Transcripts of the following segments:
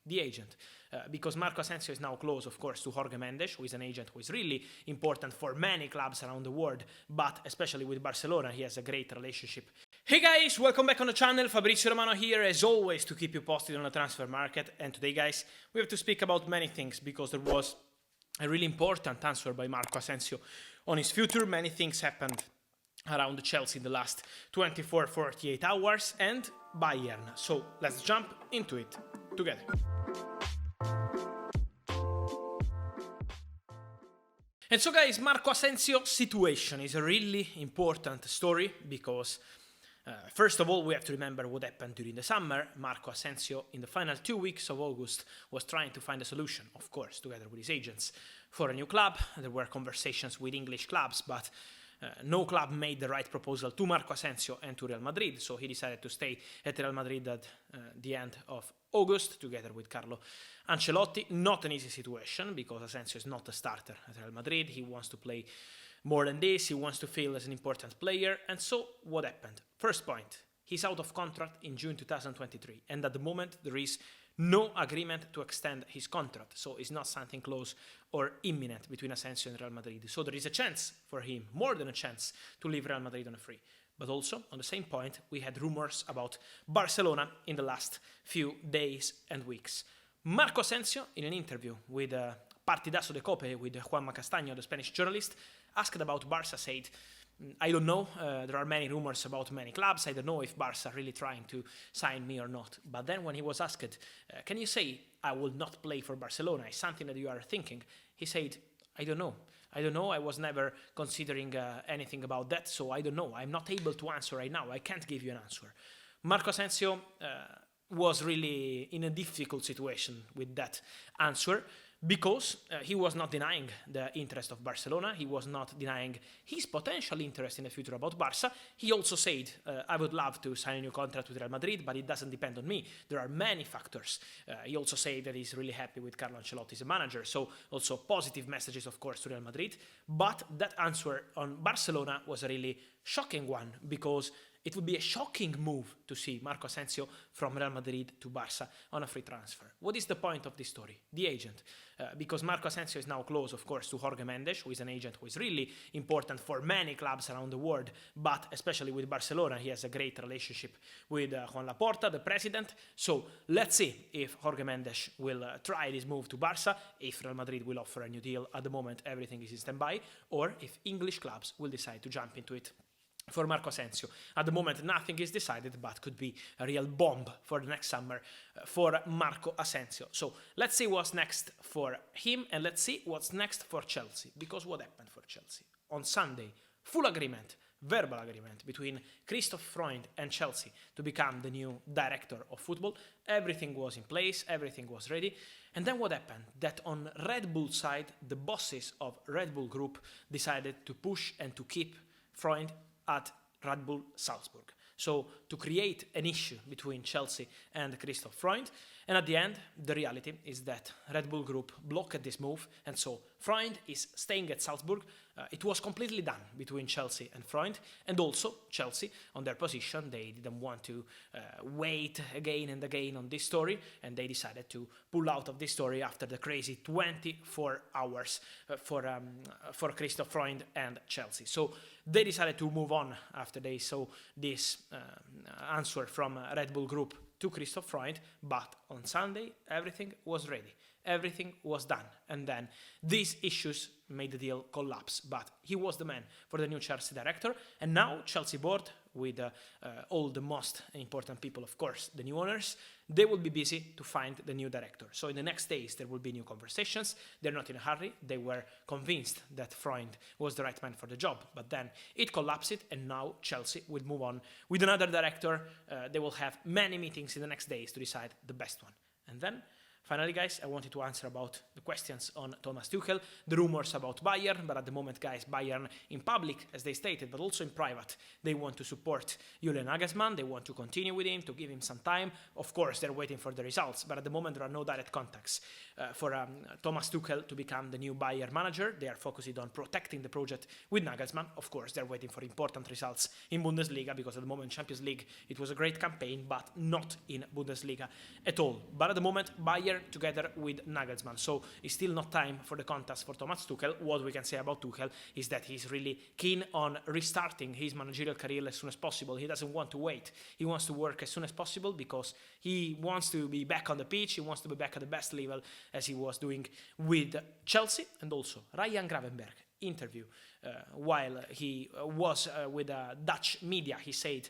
the agent. Because Marco Asensio is now close, of course, to Jorge Mendes, who is an agent who is really important for many clubs around the world, but especially with Barcelona, he has a great relationship. Hey guys, welcome back on the channel. Fabrizio Romano here, as always, to keep you posted on the transfer market. And today, guys, we have to speak about many things because there was a really important answer by Marco Asensio on his future. Many things happened around Chelsea in the last 24-48 hours and Bayern. So let's jump into it together. And so guys, Marco Asensio's situation is a really important story because first of all, we have to remember what happened during the summer. Marco Asensio, in the final 2 weeks of August, was trying to find a solution, of course, together with his agents, for a new club. There were conversations with English clubs, but no club made the right proposal to Marco Asensio and to Real Madrid, so he decided to stay at Real Madrid at the end of August, together with Carlo Ancelotti. Not an easy situation, because Asensio is not a starter at Real Madrid. He wants to play more than this, he wants to feel as an important player, and so what happened? First point, he's out of contract in June 2023, and at the moment there is no agreement to extend his contract, so it's not something close or imminent between Asensio and Real Madrid. So there is a chance for him, more than a chance, to leave Real Madrid on a free. But also, on the same point, we had rumors about Barcelona in the last few days and weeks. Marco Asensio, in an interview with Partidazo de Cope with Juanma Castaño, the Spanish journalist, asked about Barca, said, I don't know, there are many rumors about many clubs, I don't know if Barca are really trying to sign me or not. But then when he was asked, can you say I will not play for Barcelona, is something that you are thinking? He said, I don't know, I was never considering anything about that, so I don't know, I'm not able to answer right now, I can't give you an answer. Marco Asensio was really in a difficult situation with that answer, because he was not denying the interest of Barcelona, he was not denying his potential interest in the future about Barca. He also said, I would love to sign a new contract with Real Madrid, but it doesn't depend on me. There are many factors. He also said that he's really happy with Carlo Ancelotti as a manager, so also positive messages, of course, to Real Madrid. But that answer on Barcelona was a really shocking one, because it would be a shocking move to see Marco Asensio from Real Madrid to Barca on a free transfer. What is the point of this story? The agent. Because Marco Asensio is now close, of course, to Jorge Mendes, who is an agent who is really important for many clubs around the world, but especially with Barcelona, he has a great relationship with Juan Laporta, the president. So let's see if Jorge Mendes will try this move to Barca, if Real Madrid will offer a new deal. At the moment, everything is in standby, or if English clubs will decide to jump into it for Marco Asensio. At the moment, nothing is decided, but could be a real bomb for the next summer for Marco Asensio. So let's see what's next for him, and let's see what's next for Chelsea. Because what happened for Chelsea? On Sunday, full agreement, verbal agreement between Christoph Freund and Chelsea to become the new director of football. Everything was in place, everything was ready. And then what happened? That on Red Bull side, the bosses of Red Bull Group decided to push and to keep Freund at Red Bull Salzburg. So to create an issue between Chelsea and Christoph Freund. And at the end, the reality is that Red Bull Group blocked this move, and so Freund is staying at Salzburg. It was completely done between Chelsea and Freund, and also Chelsea, on their position, they didn't want to wait again and again on this story, and they decided to pull out of this story after the crazy 24 hours for Christoph Freund and Chelsea. So they decided to move on after they saw this answer from Red Bull Group to Christoph Freund, but on Sunday everything was ready, everything was done, and then these issues made the deal collapse. But he was the man for the new Chelsea director, and now Chelsea board, with all the most important people, of course, the new owners, they will be busy to find the new director. So in the next days there will be new conversations. They're not in a hurry. They were convinced that Freund was the right man for the job, but then it collapsed, and now Chelsea will move on with another director. They will have many meetings in the next days to decide the best one. And then finally, guys, I wanted to answer about the questions on Thomas Tuchel, the rumors about Bayern, but at the moment, guys, Bayern in public, as they stated, but also in private, they want to support Julian Nagelsmann, they want to continue with him, to give him some time. Of course, they're waiting for the results, but at the moment, there are no direct contacts for Thomas Tuchel to become the new Bayern manager. They are focused on protecting the project with Nagelsmann. Of course, they're waiting for important results in Bundesliga, because at the moment, Champions League, it was a great campaign, but not in Bundesliga at all. But at the moment, Bayern Bayern together with Nagelsmann. So it's still not time for the contest for Thomas Tuchel. What we can say about Tuchel is that he's really keen on restarting his managerial career as soon as possible. He doesn't want to wait. He wants to work as soon as possible because he wants to be back on the pitch. He wants to be back at the best level as he was doing with Chelsea. And also Ryan Gravenberch interview while he was with Dutch media, he said,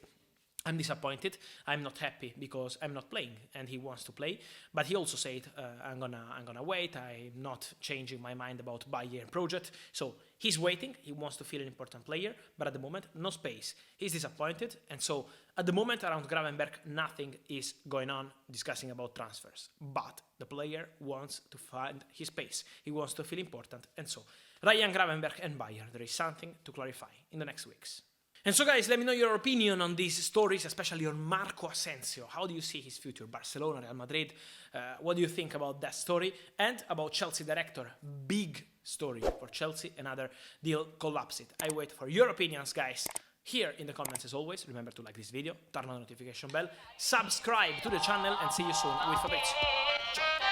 I'm disappointed, I'm not happy because I'm not playing, and he wants to play. But he also said, I'm gonna wait, I'm not changing my mind about Bayern project. So he's waiting, he wants to feel an important player, but at the moment, no space. He's disappointed, and so at the moment around Gravenberch, nothing is going on discussing about transfers. But the player wants to find his space, he wants to feel important, and so Ryan Gravenberch and Bayern, there is something to clarify in the next weeks. And so guys, let me know your opinion on these stories, especially on Marco Asensio. How do you see his future? Barcelona, Real Madrid? What do you think about that story? And about Chelsea director, big story for Chelsea, another deal collapsed. I wait for your opinions, guys, here in the comments as always. Remember to like this video, turn on the notification bell, subscribe to the channel, and see you soon with Fabrizio. Ciao!